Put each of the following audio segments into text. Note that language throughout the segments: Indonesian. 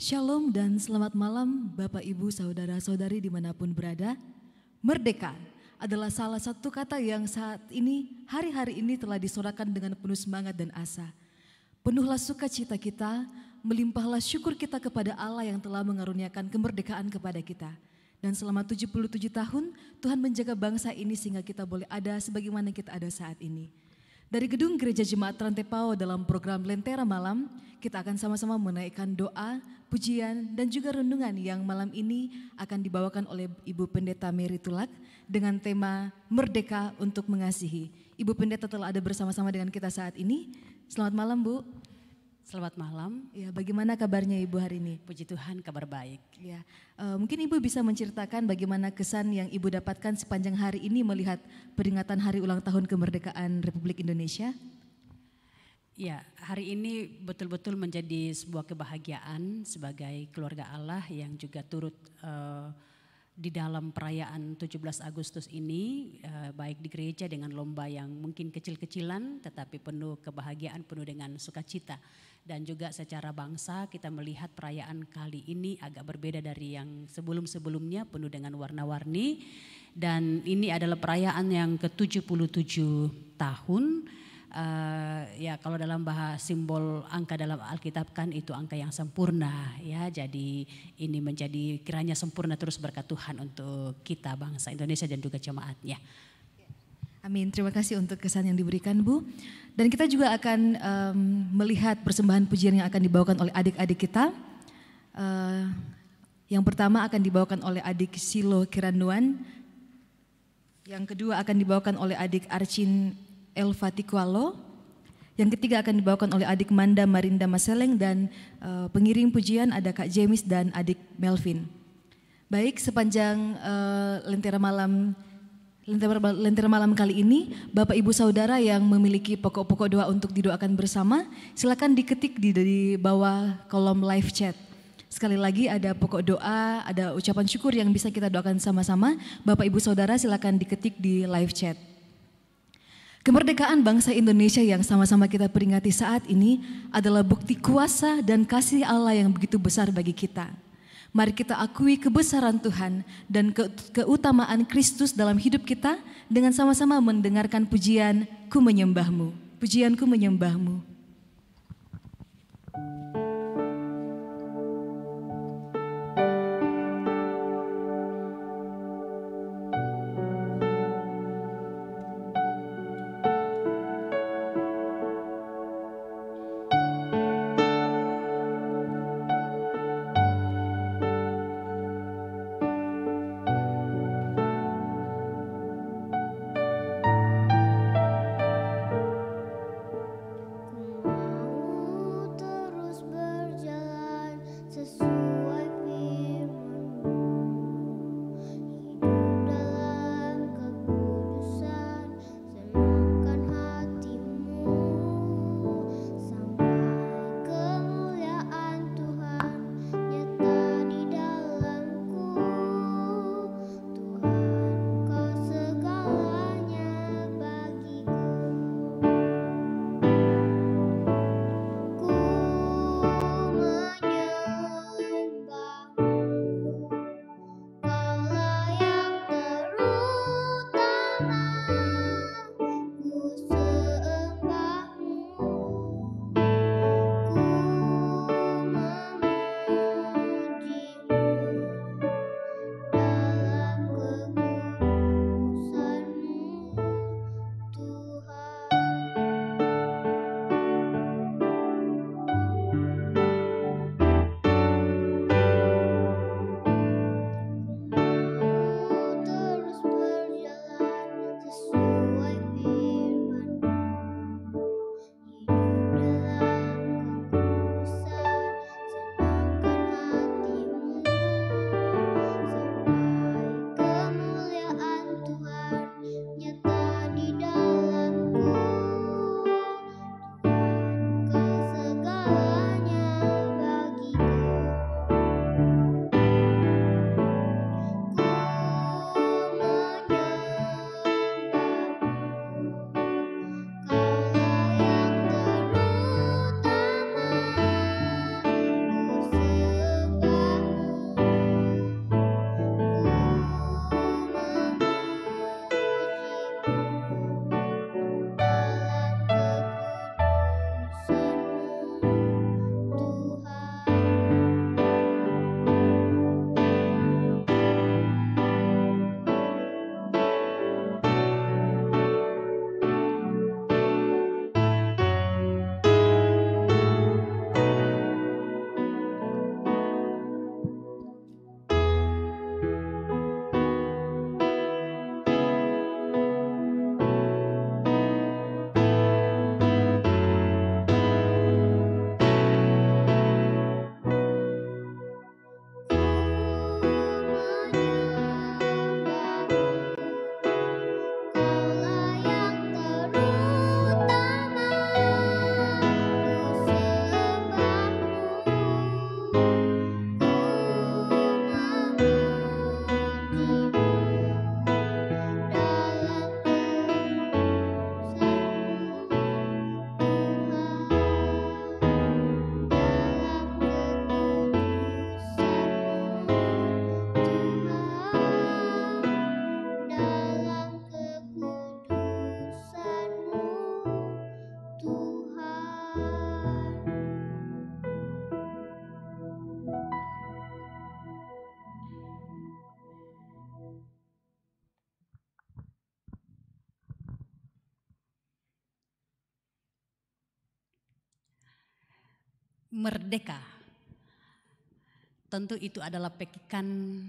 Shalom dan selamat malam Bapak Ibu Saudara-saudari dimanapun berada. Merdeka adalah salah satu kata yang saat ini, hari-hari ini telah disorakan dengan penuh semangat dan asa. Penuhlah sukacita kita, melimpahlah syukur kita kepada Allah yang telah mengaruniakan kemerdekaan kepada kita. Dan selama 77 tahun Tuhan menjaga bangsa ini sehingga kita boleh ada sebagaimana kita ada saat ini. Dari gedung Gereja Jemaat Rantepao dalam program Lentera Malam, kita akan sama-sama menaikkan doa, pujian, dan juga renungan yang malam ini akan dibawakan oleh Ibu Pendeta Mary Tulak dengan tema Merdeka untuk Mengasihi. Ibu Pendeta telah ada bersama-sama dengan kita saat ini. Selamat malam Bu. Selamat malam. Ya, bagaimana kabarnya Ibu hari ini? Puji Tuhan, kabar baik. Ya, mungkin Ibu bisa menceritakan bagaimana kesan yang Ibu dapatkan sepanjang hari ini melihat peringatan Hari Ulang Tahun Kemerdekaan Republik Indonesia? Ya, hari ini betul-betul menjadi sebuah kebahagiaan sebagai keluarga Allah yang juga turut di dalam perayaan 17 Agustus ini, baik di gereja dengan lomba yang mungkin kecil-kecilan tetapi penuh kebahagiaan, penuh dengan sukacita. Dan juga secara bangsa kita melihat perayaan kali ini agak berbeda dari yang sebelum-sebelumnya, penuh dengan warna-warni. Dan ini adalah perayaan yang ke-77 tahun. Ya, kalau dalam bahasa simbol angka dalam Alkitab kan itu angka yang sempurna ya. Jadi ini menjadi kiranya sempurna terus berkat Tuhan untuk kita bangsa Indonesia dan juga jemaatnya. Amin, terima kasih untuk kesan yang diberikan Bu. Dan kita juga akan melihat persembahan pujian yang akan dibawakan oleh adik-adik kita. Yang pertama akan dibawakan oleh adik Silo Kiranuan. Yang kedua akan dibawakan oleh adik Arcin Elvatikualo. Yang ketiga akan dibawakan oleh adik Manda Marinda Maseleng dan pengiring pujian ada Kak James dan adik Melvin. Baik, sepanjang Lentera Malam kali ini, Bapak Ibu Saudara yang memiliki pokok-pokok doa untuk didoakan bersama, silakan diketik di bawah kolom live chat. Sekali lagi ada pokok doa, ada ucapan syukur yang bisa kita doakan sama-sama. Bapak Ibu Saudara silakan diketik di live chat. Kemerdekaan bangsa Indonesia yang sama-sama kita peringati saat ini adalah bukti kuasa dan kasih Allah yang begitu besar bagi kita. Mari kita akui kebesaran Tuhan dan keutamaan Kristus dalam hidup kita dengan sama-sama mendengarkan pujian Ku Menyembahmu. Pujian Ku Menyembahmu. Ku Merdeka. Tentu itu adalah pekikan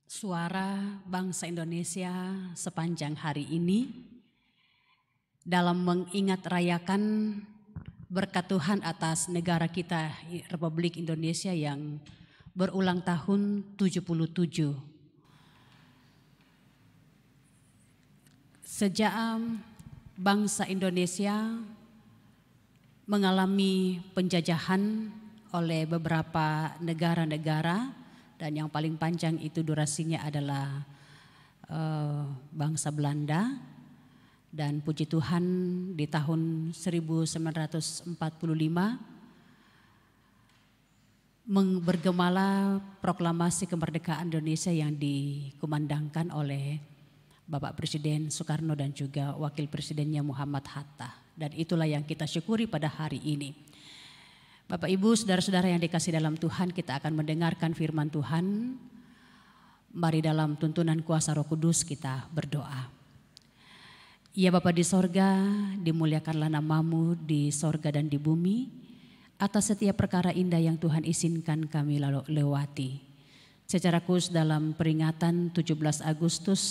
suara bangsa Indonesia sepanjang hari ini dalam mengingat rayakan berkat Tuhan atas negara kita Republik Indonesia yang berulang tahun 77. Sejak bangsa Indonesia mengalami penjajahan oleh beberapa negara-negara, dan yang paling panjang itu durasinya adalah bangsa Belanda, dan puji Tuhan di tahun 1945 bergemalah proklamasi kemerdekaan Indonesia yang dikumandangkan oleh Bapak Presiden Soekarno dan juga Wakil Presidennya Muhammad Hatta. Dan itulah yang kita syukuri pada hari ini. Bapak Ibu, saudara-saudara yang dikasihi dalam Tuhan, kita akan mendengarkan firman Tuhan. Mari dalam tuntunan kuasa Roh Kudus kita berdoa. Ya Bapa di sorga, dimuliakanlah namamu di sorga dan di bumi. Atas setiap perkara indah yang Tuhan izinkan kami lalu lewati. Secara khusus dalam peringatan 17 Agustus,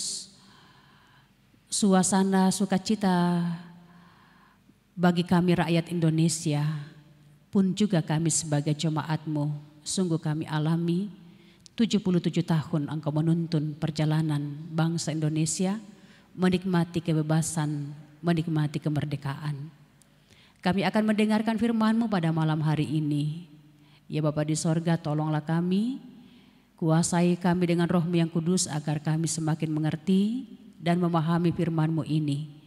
suasana sukacita bagi kami rakyat Indonesia pun juga kami sebagai jemaat-Mu sungguh kami alami. 77 tahun Engkau menuntun perjalanan bangsa Indonesia menikmati kebebasan, menikmati kemerdekaan. Kami akan mendengarkan firman-Mu pada malam hari ini. Ya Bapa di sorga, tolonglah kami, kuasai kami dengan Roh-Mu yang kudus agar kami semakin mengerti dan memahami firman-Mu ini.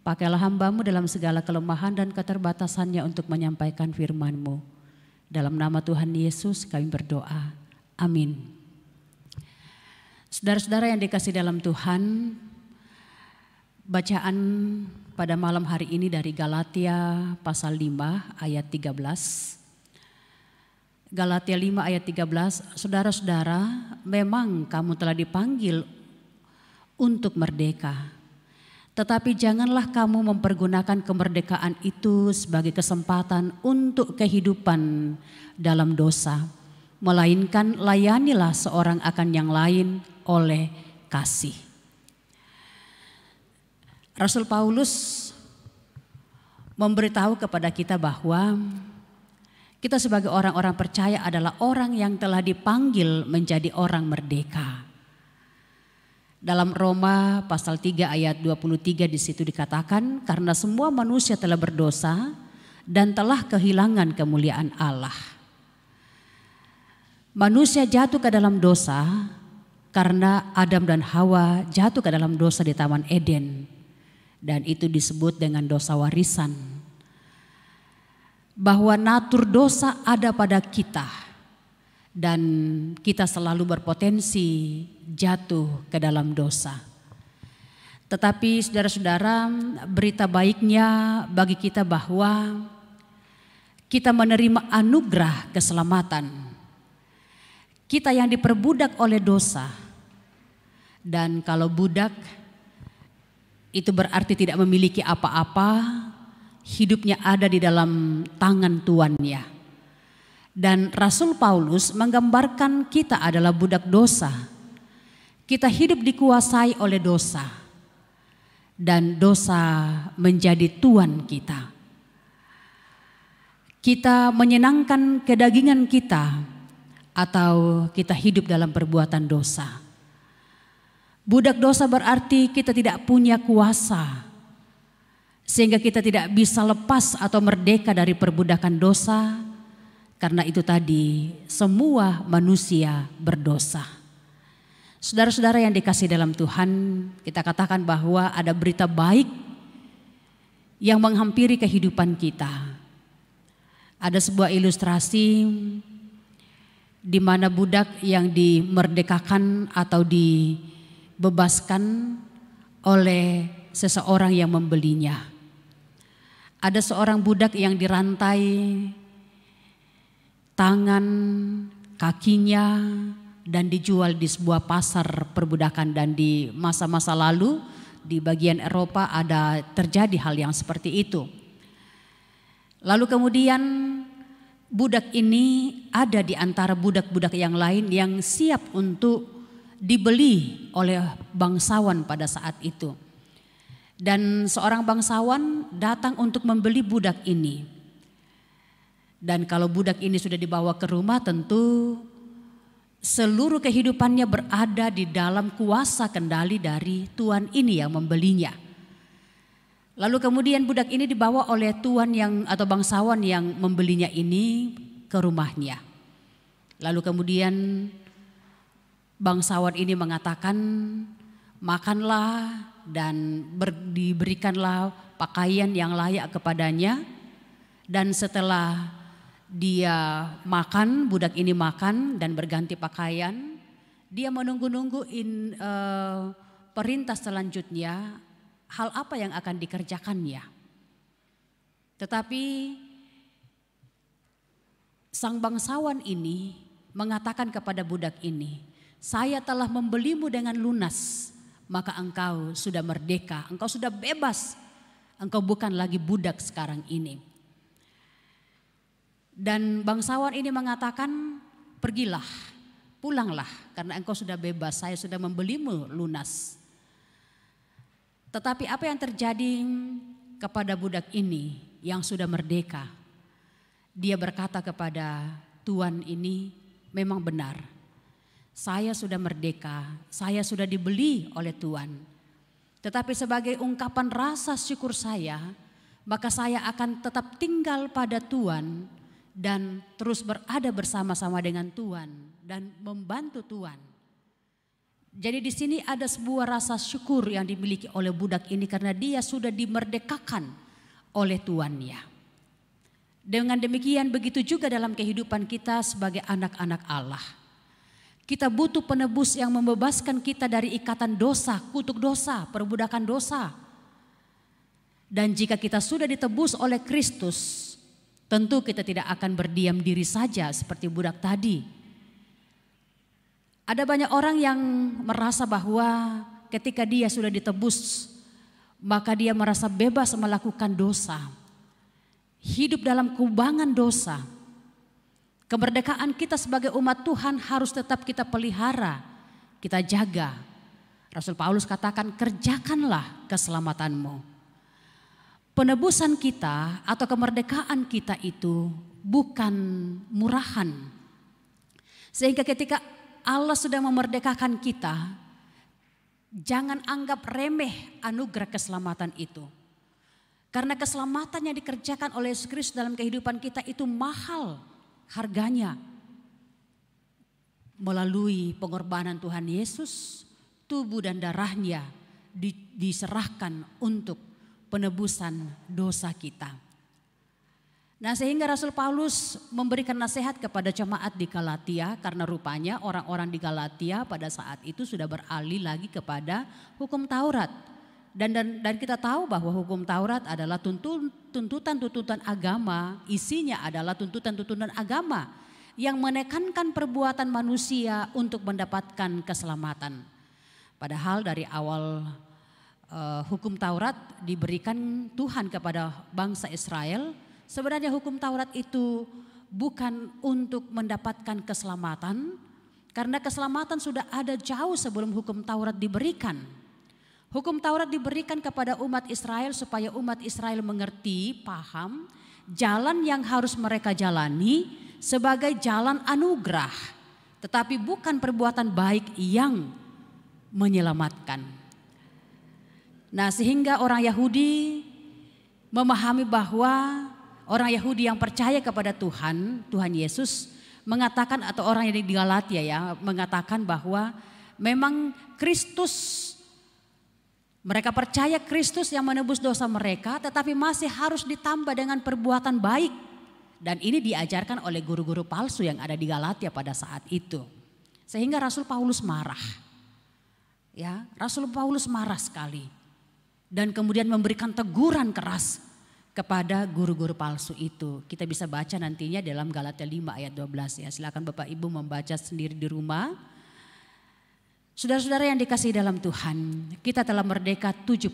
Pakailah hamba-Mu dalam segala kelemahan dan keterbatasannya untuk menyampaikan firman-Mu. Dalam nama Tuhan Yesus kami berdoa. Amin. Saudara-saudara yang dikasihi dalam Tuhan, bacaan pada malam hari ini dari Galatia pasal 5 ayat 13. Galatia 5 ayat 13, saudara-saudara, memang kamu telah dipanggil untuk merdeka. Tetapi janganlah kamu mempergunakan kemerdekaan itu sebagai kesempatan untuk kehidupan dalam dosa. Melainkan layanilah seorang akan yang lain oleh kasih. Rasul Paulus memberitahu kepada kita bahwa kita sebagai orang-orang percaya adalah orang yang telah dipanggil menjadi orang merdeka. Dalam Roma pasal 3 ayat 23 di situ dikatakan, karena semua manusia telah berdosa dan telah kehilangan kemuliaan Allah. Manusia jatuh ke dalam dosa karena Adam dan Hawa jatuh ke dalam dosa di Taman Eden. Dan itu disebut dengan dosa warisan. Bahwa natur dosa ada pada kita. Dan kita selalu berpotensi jatuh ke dalam dosa. Tetapi saudara-saudara, berita baiknya bagi kita bahwa kita menerima anugerah keselamatan. Kita yang diperbudak oleh dosa. Dan kalau budak itu berarti tidak memiliki apa-apa, hidupnya ada di dalam tangan tuannya. Dan Rasul Paulus menggambarkan kita adalah budak dosa. Kita hidup dikuasai oleh dosa. Dan dosa menjadi tuan kita. Kita menyenangkan kedagingan kita atau kita hidup dalam perbuatan dosa. Budak dosa berarti kita tidak punya kuasa. Sehingga kita tidak bisa lepas atau merdeka dari perbudakan dosa. Karena itu tadi semua manusia berdosa. Saudara-saudara yang dikasihi dalam Tuhan, kita katakan bahwa ada berita baik yang menghampiri kehidupan kita. Ada sebuah ilustrasi di mana budak yang dimerdekakan atau dibebaskan oleh seseorang yang membelinya. Ada seorang budak yang dirantai tangan, kakinya, dan dijual di sebuah pasar perbudakan. Dan di masa-masa lalu di bagian Eropa ada terjadi hal yang seperti itu. Lalu kemudian budak ini ada di antara budak-budak yang lain yang siap untuk dibeli oleh bangsawan pada saat itu. Dan seorang bangsawan datang untuk membeli budak ini. Dan kalau budak ini sudah dibawa ke rumah, tentu seluruh kehidupannya berada di dalam kuasa kendali dari tuan ini yang membelinya. Lalu kemudian budak ini dibawa oleh tuan yang atau bangsawan yang membelinya ini ke rumahnya. Lalu kemudian bangsawan ini mengatakan, makanlah dan diberikanlah pakaian yang layak kepadanya. Dan setelah dia makan, budak ini makan dan berganti pakaian, dia menunggu-nunggu perintah selanjutnya, hal apa yang akan dikerjakannya. Tetapi sang bangsawan ini mengatakan kepada budak ini, saya telah membelimu dengan lunas, maka engkau sudah merdeka, engkau sudah bebas, engkau bukan lagi budak sekarang ini. Dan bangsawan ini mengatakan, pergilah, pulanglah, karena engkau sudah bebas, saya sudah membelimu lunas. Tetapi apa yang terjadi kepada budak ini yang sudah merdeka? Dia berkata kepada tuan ini, memang benar, saya sudah merdeka, saya sudah dibeli oleh tuan. Tetapi sebagai ungkapan rasa syukur saya, maka saya akan tetap tinggal pada tuan dan terus berada bersama-sama dengan tuan dan membantu tuan. Jadi di sini ada sebuah rasa syukur yang dimiliki oleh budak ini karena dia sudah dimerdekakan oleh tuannya. Dengan demikian begitu juga dalam kehidupan kita sebagai anak-anak Allah. Kita butuh penebus yang membebaskan kita dari ikatan dosa, kutuk dosa, perbudakan dosa. Dan jika kita sudah ditebus oleh Kristus, tentu kita tidak akan berdiam diri saja seperti budak tadi. Ada banyak orang yang merasa bahwa ketika dia sudah ditebus, maka dia merasa bebas melakukan dosa. Hidup dalam kubangan dosa. Kemerdekaan kita sebagai umat Tuhan harus tetap kita pelihara, kita jaga. Rasul Paulus katakan, kerjakanlah keselamatanmu. Penebusan kita atau kemerdekaan kita itu bukan murahan. Sehingga ketika Allah sudah memerdekakan kita, jangan anggap remeh anugerah keselamatan itu. Karena keselamatan yang dikerjakan oleh Yesus Kristus dalam kehidupan kita itu mahal harganya. Melalui pengorbanan Tuhan Yesus, tubuh dan darahnya diserahkan untuk penebusan dosa kita. Nah, sehingga Rasul Paulus memberikan nasihat kepada jemaat di Galatia karena rupanya orang-orang di Galatia pada saat itu sudah beralih lagi kepada hukum Taurat. Dan kita tahu bahwa hukum Taurat adalah tuntutan-tuntutan agama, isinya adalah tuntutan-tuntutan agama yang menekankan perbuatan manusia untuk mendapatkan keselamatan. Padahal dari awal hukum Taurat diberikan Tuhan kepada bangsa Israel. Sebenarnya hukum Taurat itu bukan untuk mendapatkan keselamatan, karena keselamatan sudah ada jauh sebelum hukum Taurat diberikan. Hukum Taurat diberikan kepada umat Israel supaya umat Israel mengerti, paham jalan yang harus mereka jalani sebagai jalan anugerah, tetapi bukan perbuatan baik yang menyelamatkan. Nah, sehingga orang Yahudi memahami bahwa orang Yahudi yang percaya kepada Tuhan Yesus mengatakan, atau orang yang di Galatia ya, mengatakan bahwa memang Kristus, mereka percaya Kristus yang menebus dosa mereka, tetapi masih harus ditambah dengan perbuatan baik. Dan ini diajarkan oleh guru-guru palsu yang ada di Galatia pada saat itu. Sehingga Rasul Paulus marah. Ya, Rasul Paulus marah sekali. Dan kemudian memberikan teguran keras kepada guru-guru palsu itu. Kita bisa baca nantinya dalam Galatia 5 ayat 12 ya. Silakan Bapak Ibu membaca sendiri di rumah. Saudara-saudara yang dikasihi dalam Tuhan, kita telah merdeka 77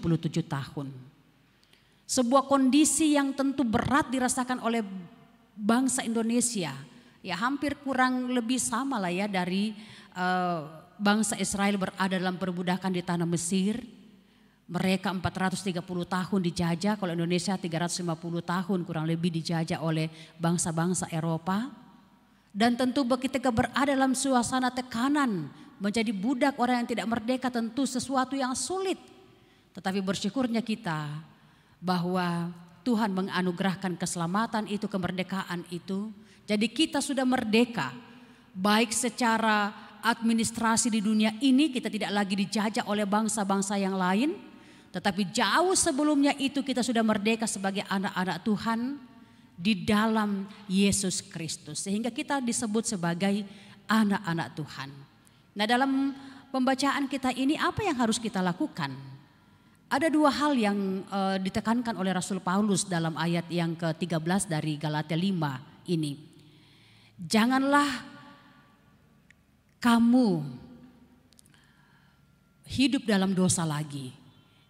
tahun. Sebuah kondisi yang tentu berat dirasakan oleh bangsa Indonesia, ya hampir kurang lebih sama lah ya dari bangsa Israel berada dalam perbudakan di tanah Mesir. Mereka 430 tahun dijajah, kalau Indonesia 350 tahun kurang lebih dijajah oleh bangsa-bangsa Eropa. Dan tentu ketika berada dalam suasana tekanan, menjadi budak orang yang tidak merdeka tentu sesuatu yang sulit. Tetapi bersyukurnya kita bahwa Tuhan menganugerahkan keselamatan itu, kemerdekaan itu. Jadi kita sudah merdeka, baik secara administrasi di dunia ini kita tidak lagi dijajah oleh bangsa-bangsa yang lain. Tetapi jauh sebelumnya itu kita sudah merdeka sebagai anak-anak Tuhan di dalam Yesus Kristus. Sehingga kita disebut sebagai anak-anak Tuhan. Nah, dalam pembacaan kita ini apa yang harus kita lakukan? Ada dua hal yang ditekankan oleh Rasul Paulus dalam ayat yang ke-13 dari Galatia 5 ini. Janganlah kamu hidup dalam dosa lagi.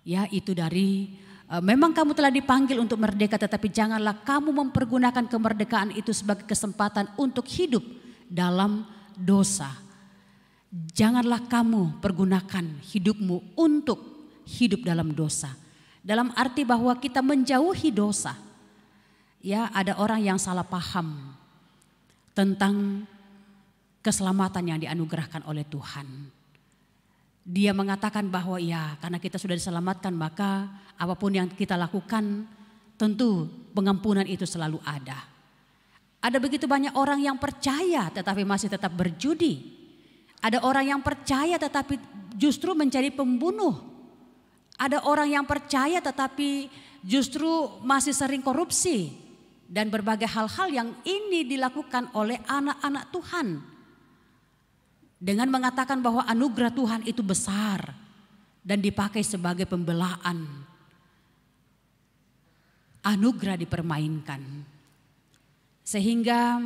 Ya, itu dari memang kamu telah dipanggil untuk merdeka, tetapi janganlah kamu mempergunakan kemerdekaan itu sebagai kesempatan untuk hidup dalam dosa. Janganlah kamu pergunakan hidupmu untuk hidup dalam dosa. Dalam arti bahwa kita menjauhi dosa. Ya, ada orang yang salah paham tentang keselamatan yang dianugerahkan oleh Tuhan. Dia mengatakan bahwa ya karena kita sudah diselamatkan maka apapun yang kita lakukan tentu pengampunan itu selalu ada. Ada begitu banyak orang yang percaya tetapi masih tetap berjudi. Ada orang yang percaya tetapi justru menjadi pembunuh. Ada orang yang percaya tetapi justru masih sering korupsi. Dan berbagai hal-hal yang ini dilakukan oleh anak-anak Tuhan. Dengan mengatakan bahwa anugerah Tuhan itu besar dan dipakai sebagai pembelaan. Anugerah dipermainkan. Sehingga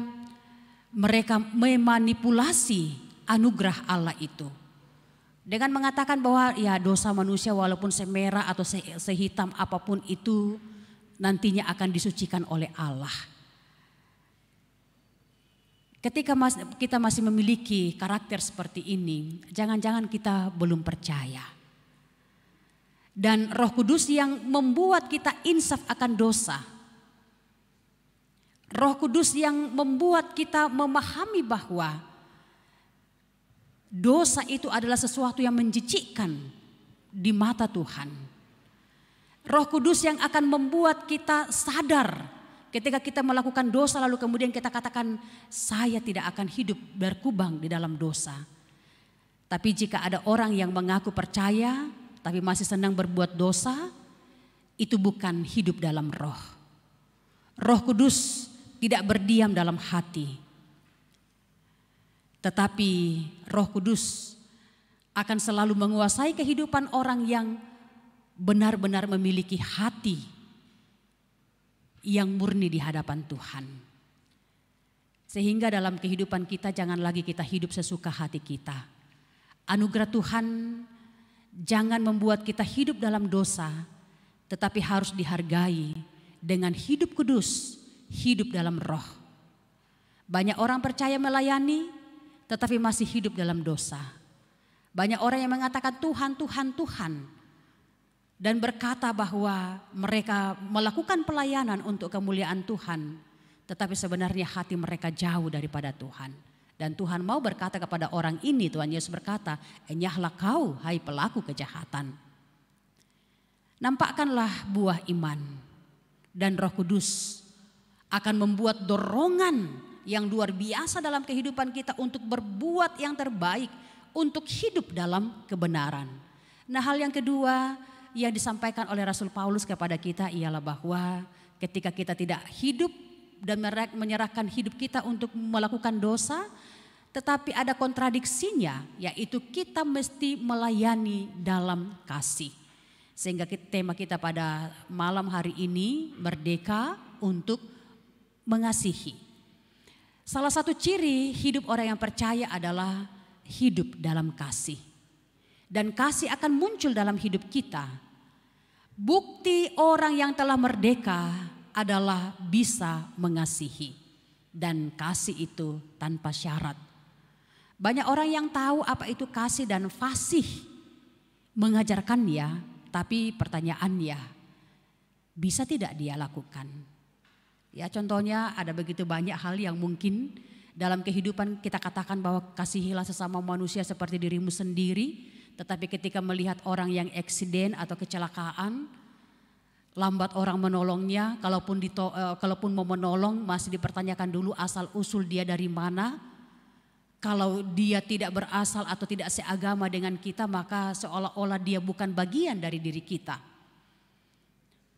mereka memanipulasi anugerah Allah itu. Dengan mengatakan bahwa ya dosa manusia walaupun semerah atau sehitam apapun itu nantinya akan disucikan oleh Allah. Ketika kita masih memiliki karakter seperti ini, jangan-jangan kita belum percaya. Dan Roh Kudus yang membuat kita insaf akan dosa. Roh Kudus yang membuat kita memahami bahwa dosa itu adalah sesuatu yang menjijikkan di mata Tuhan. Roh Kudus yang akan membuat kita sadar ketika kita melakukan dosa lalu kemudian kita katakan saya tidak akan hidup berkubang di dalam dosa. Tapi jika ada orang yang mengaku percaya tapi masih senang berbuat dosa, itu bukan hidup dalam roh. Roh Kudus tidak berdiam dalam hati. Tetapi Roh Kudus akan selalu menguasai kehidupan orang yang benar-benar memiliki hati yang murni di hadapan Tuhan. Sehingga dalam kehidupan kita jangan lagi kita hidup sesuka hati kita. Anugerah Tuhan jangan membuat kita hidup dalam dosa, tetapi harus dihargai dengan hidup kudus, hidup dalam roh. Banyak orang percaya melayani, tetapi masih hidup dalam dosa. Banyak orang yang mengatakan Tuhan, Tuhan, Tuhan. Dan berkata bahwa mereka melakukan pelayanan untuk kemuliaan Tuhan. Tetapi sebenarnya hati mereka jauh daripada Tuhan. Dan Tuhan mau berkata kepada orang ini, Tuhan Yesus berkata, enyahlah kau hai pelaku kejahatan. Nampakkanlah buah iman. Dan Roh Kudus akan membuat dorongan yang luar biasa dalam kehidupan kita untuk berbuat yang terbaik. Untuk hidup dalam kebenaran. Nah, hal yang kedua yang disampaikan oleh Rasul Paulus kepada kita ialah bahwa ketika kita tidak hidup dan menyerahkan hidup kita untuk melakukan dosa, tetapi ada kontradiksinya, yaitu kita mesti melayani dalam kasih. Sehingga tema kita pada malam hari ini merdeka untuk mengasihi. Salah satu ciri hidup orang yang percaya adalah hidup dalam kasih. Dan kasih akan muncul dalam hidup kita. Bukti orang yang telah merdeka adalah bisa mengasihi. dan kasih itu tanpa syarat. Banyak orang yang tahu apa itu kasih dan fasih mengajarkannya, tapi pertanyaannya, bisa tidak dia lakukan? Ya, contohnya ada begitu banyak hal yang mungkin dalam kehidupan kita katakan bahwa kasihilah sesama manusia seperti dirimu sendiri, tetapi ketika melihat orang yang eksiden atau kecelakaan, lambat orang menolongnya, kalaupun mau menolong masih dipertanyakan dulu asal usul dia dari mana. Kalau dia tidak berasal atau tidak seagama dengan kita, maka seolah-olah dia bukan bagian dari diri kita.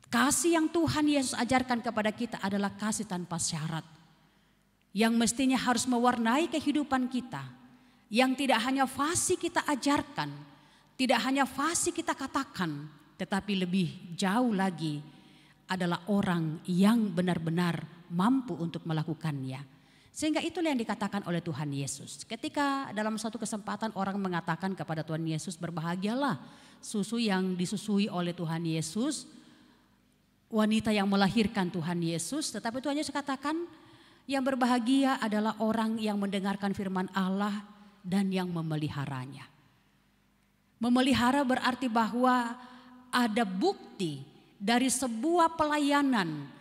Kasih yang Tuhan Yesus ajarkan kepada kita adalah kasih tanpa syarat, yang mestinya harus mewarnai kehidupan kita, yang tidak hanya fasih kita ajarkan, tidak hanya fasih kita katakan, tetapi lebih jauh lagi adalah orang yang benar-benar mampu untuk melakukannya. Sehingga itulah yang dikatakan oleh Tuhan Yesus. Ketika dalam suatu kesempatan orang mengatakan kepada Tuhan Yesus, berbahagialah susu yang disusui oleh Tuhan Yesus, wanita yang melahirkan Tuhan Yesus. Tetapi Tuhan Yesus katakan yang berbahagia adalah orang yang mendengarkan firman Allah dan yang memeliharanya. Memelihara berarti bahwa ada bukti dari sebuah pelayanan,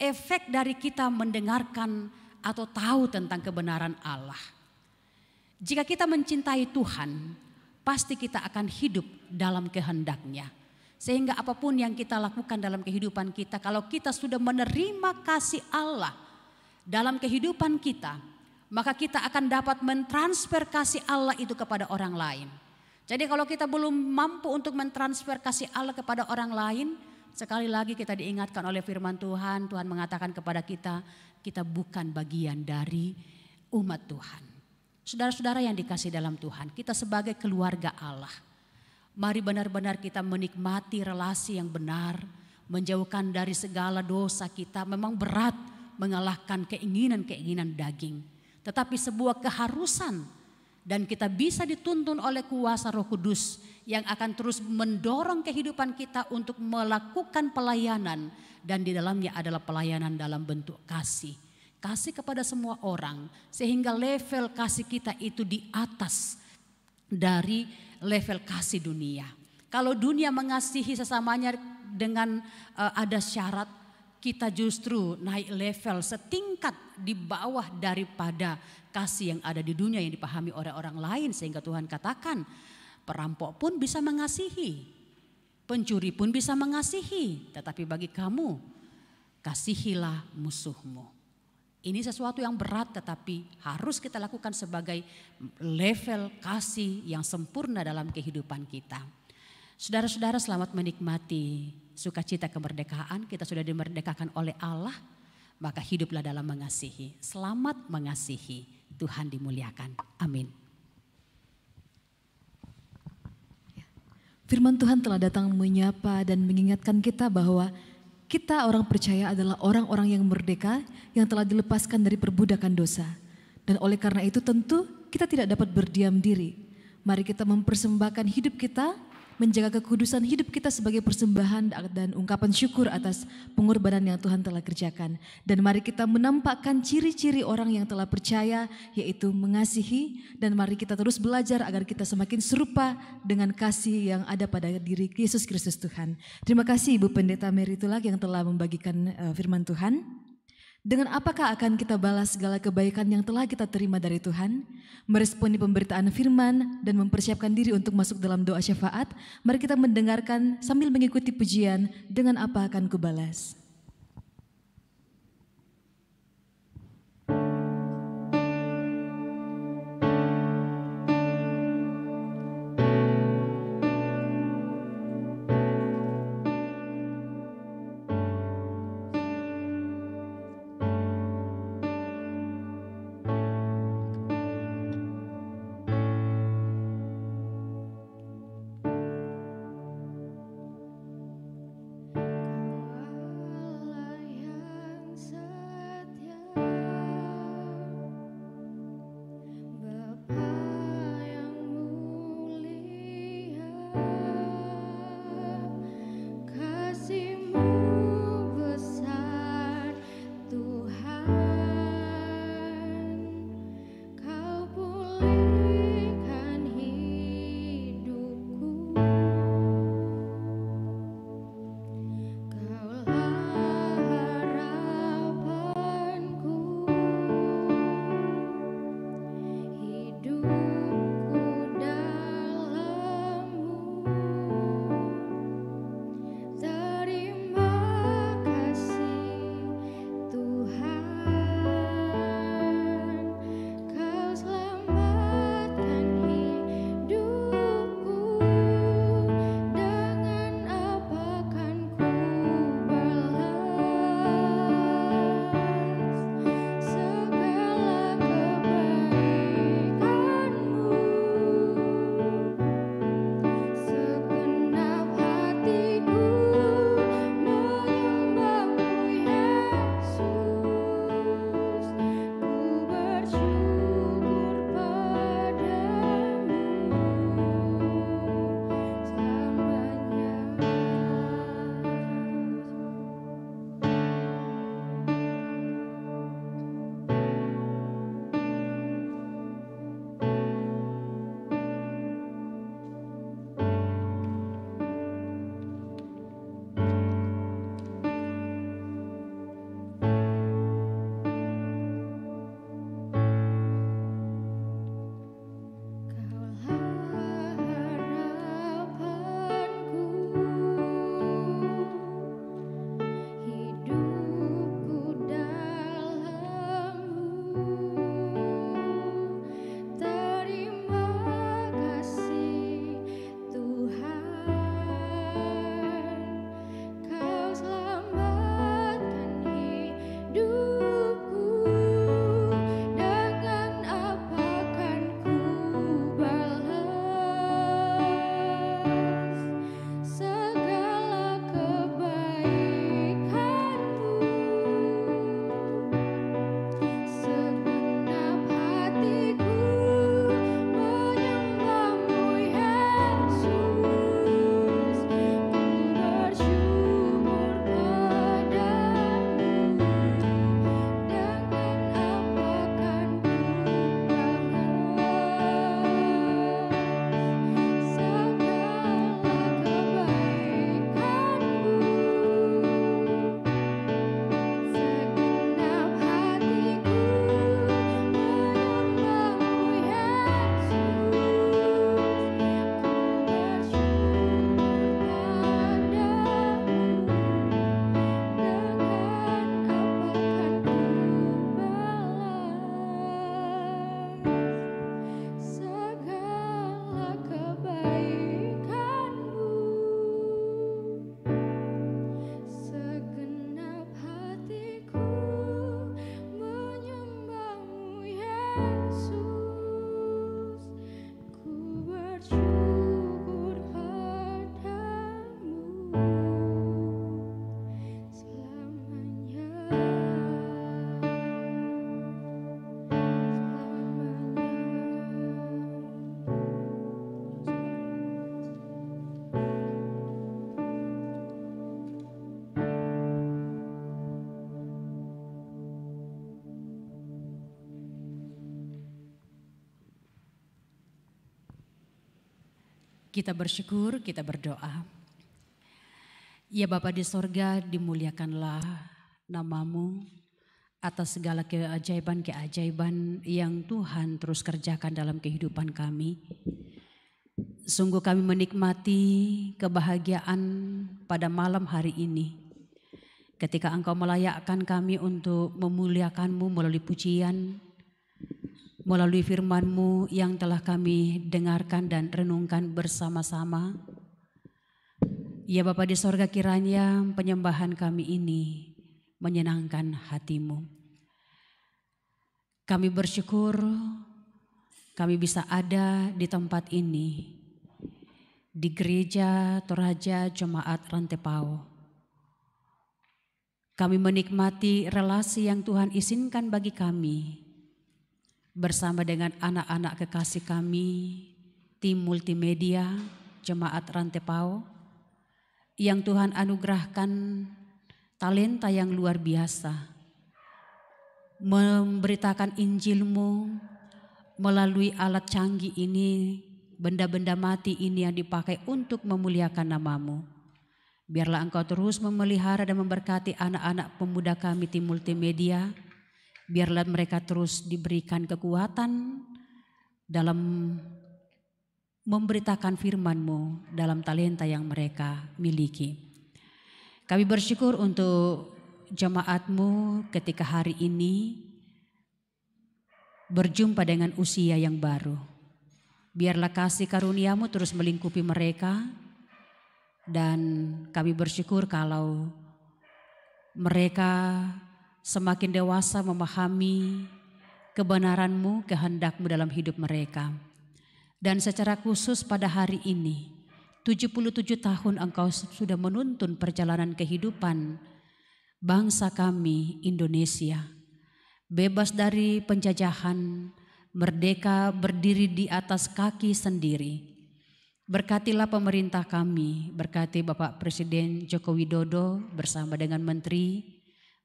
efek dari kita mendengarkan atau tahu tentang kebenaran Allah. Jika kita mencintai Tuhan, pasti kita akan hidup dalam kehendak-Nya. Sehingga apapun yang kita lakukan dalam kehidupan kita, kalau kita sudah menerima kasih Allah dalam kehidupan kita, maka kita akan dapat mentransfer kasih Allah itu kepada orang lain. Jadi kalau kita belum mampu untuk mentransfer kasih Allah kepada orang lain, sekali lagi kita diingatkan oleh firman Tuhan, Tuhan mengatakan kepada kita, kita bukan bagian dari umat Tuhan. Saudara-saudara yang dikasihi dalam Tuhan, kita sebagai keluarga Allah, mari benar-benar kita menikmati relasi yang benar, menjauhkan dari segala dosa kita. Memang berat mengalahkan keinginan-keinginan daging, tetapi sebuah keharusan, dan kita bisa dituntun oleh kuasa Roh Kudus yang akan terus mendorong kehidupan kita untuk melakukan pelayanan, dan di dalamnya adalah pelayanan dalam bentuk kasih. Kasih kepada semua orang, sehingga level kasih kita itu di atas dari level kasih dunia. Kalau dunia mengasihi sesamanya dengan ada syarat, kita justru naik level setingkat di bawah daripada kasih yang ada di dunia yang dipahami oleh orang lain. Sehingga Tuhan katakan, perampok pun bisa mengasihi, pencuri pun bisa mengasihi, tetapi bagi kamu, kasihilah musuhmu. Ini sesuatu yang berat, tetapi harus kita lakukan sebagai level kasih yang sempurna dalam kehidupan kita. Saudara-saudara, selamat menikmati sukacita kemerdekaan. Kita sudah dimerdekakan oleh Allah, maka hiduplah dalam mengasihi. Selamat mengasihi. Tuhan dimuliakan. Amin. Firman Tuhan telah datang menyapa dan mengingatkan kita bahwa kita orang percaya adalah orang-orang yang merdeka, yang telah dilepaskan dari perbudakan dosa. Dan oleh karena itu tentu kita tidak dapat berdiam diri. Mari kita mempersembahkan hidup kita, menjaga kekudusan hidup kita sebagai persembahan dan ungkapan syukur atas pengorbanan yang Tuhan telah kerjakan. Dan mari kita menampakkan ciri-ciri orang yang telah percaya, yaitu mengasihi. Dan mari kita terus belajar agar kita semakin serupa dengan kasih yang ada pada diri Yesus Kristus Tuhan. Terima kasih Ibu Pendeta Mary Tulak yang telah membagikan firman Tuhan. Dengan apakah akan kita balas segala kebaikan yang telah kita terima dari Tuhan? Meresponi pemberitaan firman dan mempersiapkan diri untuk masuk dalam doa syafaat. Mari kita mendengarkan sambil mengikuti pujian, dengan apa akan kubalas. Kita bersyukur, kita berdoa. Ya Bapa di sorga, dimuliakanlah nama-Mu atas segala keajaiban-keajaiban yang Tuhan terus kerjakan dalam kehidupan kami. Sungguh kami menikmati kebahagiaan pada malam hari ini. Ketika Engkau melayakkan kami untuk memuliakan-Mu melalui pujian, melalui firman-Mu yang telah kami dengarkan dan renungkan bersama-sama. Ya Bapa di sorga, kiranya penyembahan kami ini menyenangkan hati-Mu. Kami bersyukur kami bisa ada di tempat ini, di Gereja Toraja Jemaat Rantepao. Kami menikmati relasi yang Tuhan izinkan bagi kami bersama dengan anak-anak kekasih kami, tim multimedia Jemaat Rantepao, yang Tuhan anugerahkan talenta yang luar biasa, memberitakan Injil-Mu melalui alat canggih ini, benda-benda mati ini yang dipakai untuk memuliakan nama-Mu. Biarlah Engkau terus memelihara dan memberkati anak-anak pemuda kami tim multimedia. Biarlah mereka terus diberikan kekuatan dalam memberitakan firman-Mu dalam talenta yang mereka miliki. Kami bersyukur untuk jemaat-Mu ketika hari ini berjumpa dengan usia yang baru. Biarlah kasih karunia-Mu terus melingkupi mereka, dan kami bersyukur kalau mereka semakin dewasa memahami kebenaran-Mu, kehendak-Mu dalam hidup mereka. Dan secara khusus pada hari ini, 77 tahun Engkau sudah menuntun perjalanan kehidupan bangsa kami Indonesia. Bebas dari penjajahan, merdeka berdiri di atas kaki sendiri. Berkatilah pemerintah kami, berkati Bapak Presiden Joko Widodo bersama dengan menteri,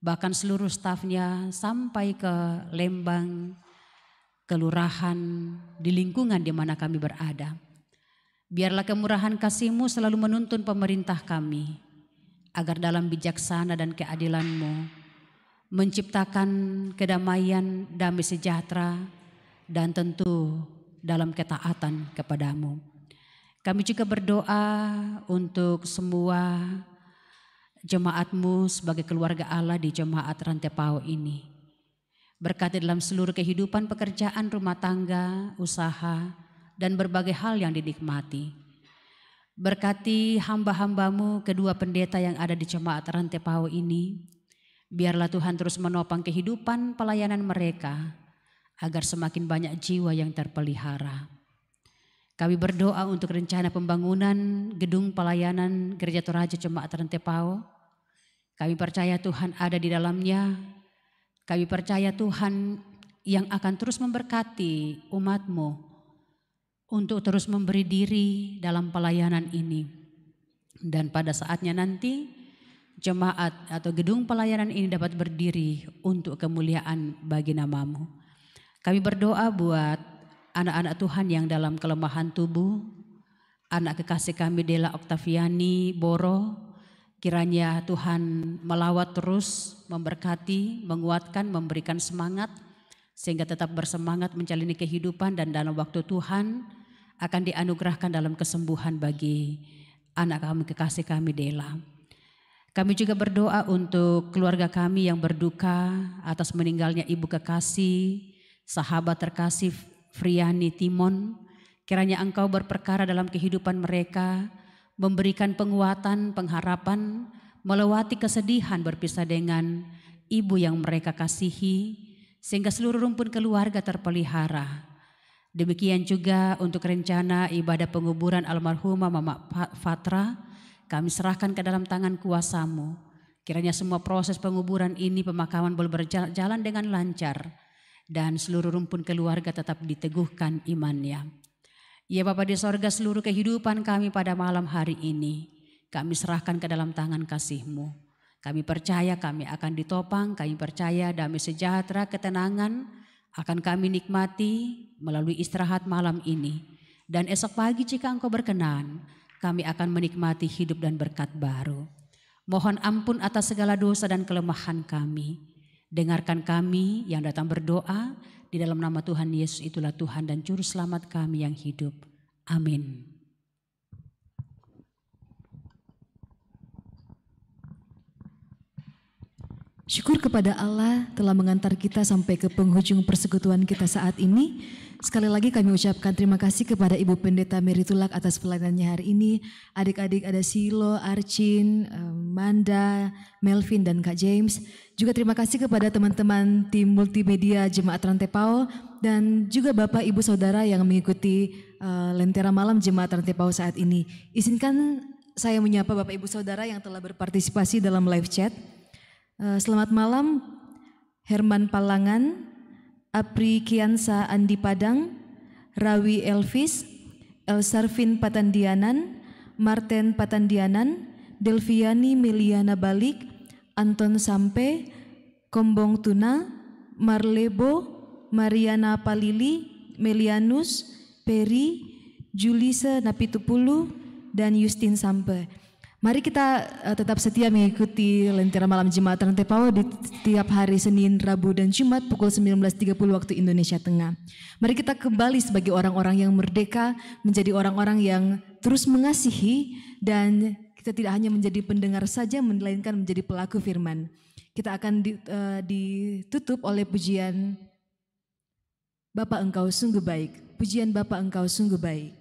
bahkan seluruh stafnya sampai ke Lembang, kelurahan, di lingkungan di mana kami berada. Biarlah kemurahan kasih-Mu selalu menuntun pemerintah kami, agar dalam bijaksana dan keadilan-Mu menciptakan kedamaian, damai sejahtera, dan tentu dalam ketaatan kepada-Mu. Kami juga berdoa untuk semua jemaat-Mu sebagai keluarga Allah di Jemaat Rantepao ini. Berkati dalam seluruh kehidupan, pekerjaan, rumah tangga, usaha, dan berbagai hal yang dinikmati. Berkati hamba-hamba-Mu, kedua pendeta yang ada di Jemaat Rantepao ini. Biarlah Tuhan terus menopang kehidupan pelayanan mereka, agar semakin banyak jiwa yang terpelihara. Kami berdoa untuk rencana pembangunan gedung pelayanan Gereja Toraja Jemaat Rantepao. Kami percaya Tuhan ada di dalamnya. Kami percaya Tuhan yang akan terus memberkati umat-Mu untuk terus memberi diri dalam pelayanan ini. Dan pada saatnya nanti, jemaat atau gedung pelayanan ini dapat berdiri untuk kemuliaan bagi nama-Mu. Kami berdoa buat anak-anak Tuhan yang dalam kelemahan tubuh, anak kekasih kami Dela Oktaviani Boro, kiranya Tuhan melawat terus, memberkati, menguatkan, memberikan semangat, sehingga tetap bersemangat menjalani kehidupan, dan dalam waktu Tuhan akan dianugerahkan dalam kesembuhan bagi anak kami kekasih kami Dela. Kami juga berdoa untuk keluarga kami yang berduka atas meninggalnya ibu kekasih, sahabat terkasih Friani Timon. Kiranya Engkau berperkara dalam kehidupan mereka, memberikan penguatan, pengharapan, melewati kesedihan berpisah dengan ibu yang mereka kasihi, sehingga seluruh rumpun keluarga terpelihara. Demikian juga untuk rencana ibadah penguburan almarhumah Mama Fatra, kami serahkan ke dalam tangan kuasa-Mu. Kiranya semua proses penguburan ini, pemakaman boleh berjalan dengan lancar, dan seluruh rumpun keluarga tetap diteguhkan imannya. Ya Bapa di sorga, seluruh kehidupan kami pada malam hari ini kami serahkan ke dalam tangan kasih-Mu. Kami percaya kami akan ditopang, kami percaya damai sejahtera, ketenangan akan kami nikmati melalui istirahat malam ini. Dan esok pagi jika Engkau berkenan, kami akan menikmati hidup dan berkat baru. Mohon ampun atas segala dosa dan kelemahan kami. Dengarkan kami yang datang berdoa, di dalam nama Tuhan Yesus itulah Tuhan dan Juru Selamat kami yang hidup. Amin. Syukur kepada Allah telah mengantar kita sampai ke penghujung persekutuan kita saat ini. Sekali lagi kami ucapkan terima kasih kepada Ibu Pendeta Mary Tulak atas pelayanannya hari ini. Adik-adik ada Silo, Archin, Manda, Melvin dan Kak James. Juga terima kasih kepada teman-teman tim multimedia Jemaat Rantepao dan juga Bapak Ibu Saudara yang mengikuti Lentera Malam Jemaat Rantepao saat ini. Izinkan saya menyapa Bapak Ibu Saudara yang telah berpartisipasi dalam live chat. Selamat malam Herman Palangan, Apri Kiansa Andi Padang, Rawi Elvis, Elsarvin Patandianan, Marten Patandianan, Delviani Meliana Balik, Anton Sampe, Kombong Tuna, Marlebo, Mariana Palili, Melianus, Peri, Julisa Napitupulu, dan Justin Sampe. Mari kita tetap setia mengikuti Lentera Malam Jemaat Rantepao di setiap hari Senin, Rabu, dan Jumat pukul 19.30 waktu Indonesia Tengah. Mari kita kembali sebagai orang-orang yang merdeka, menjadi orang-orang yang terus mengasihi, dan kita tidak hanya menjadi pendengar saja, melainkan menjadi pelaku firman. Kita akan ditutup oleh pujian Bapa Engkau sungguh baik. Pujian Bapa Engkau sungguh baik.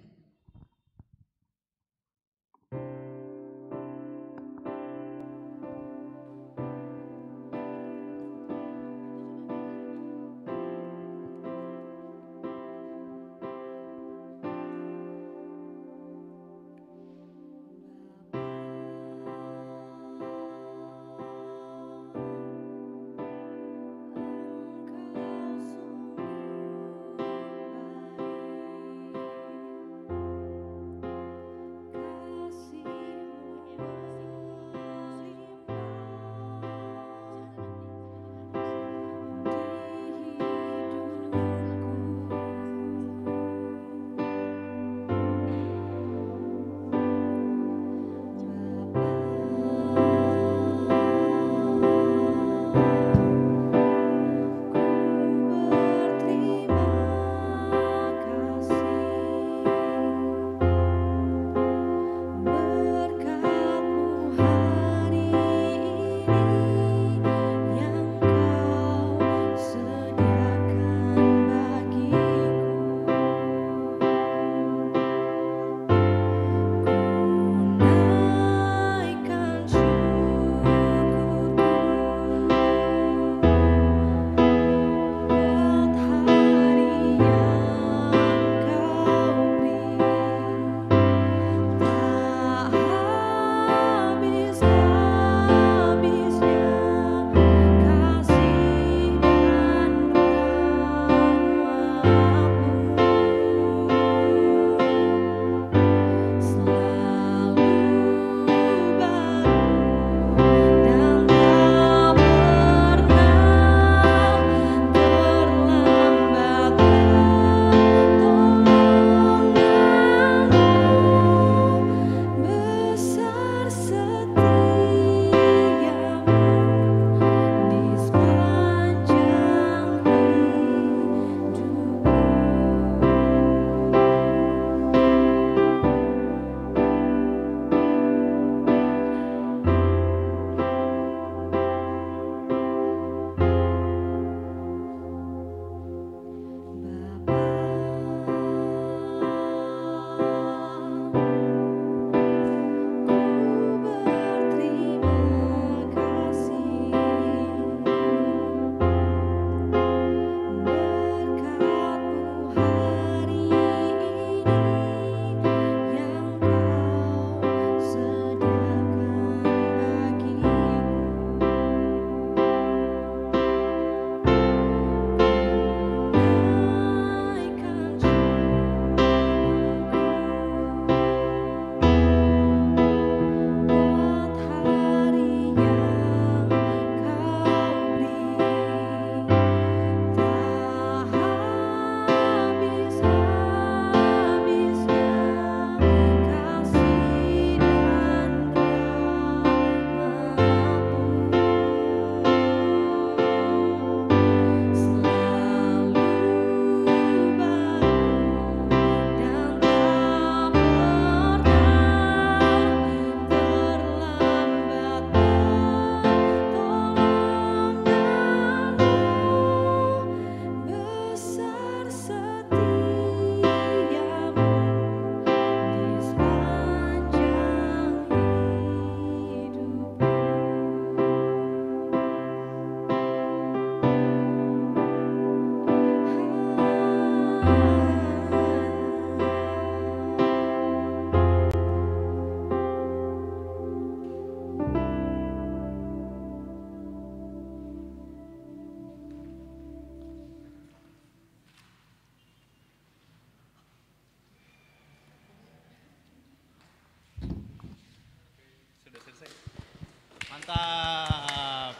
Mantap.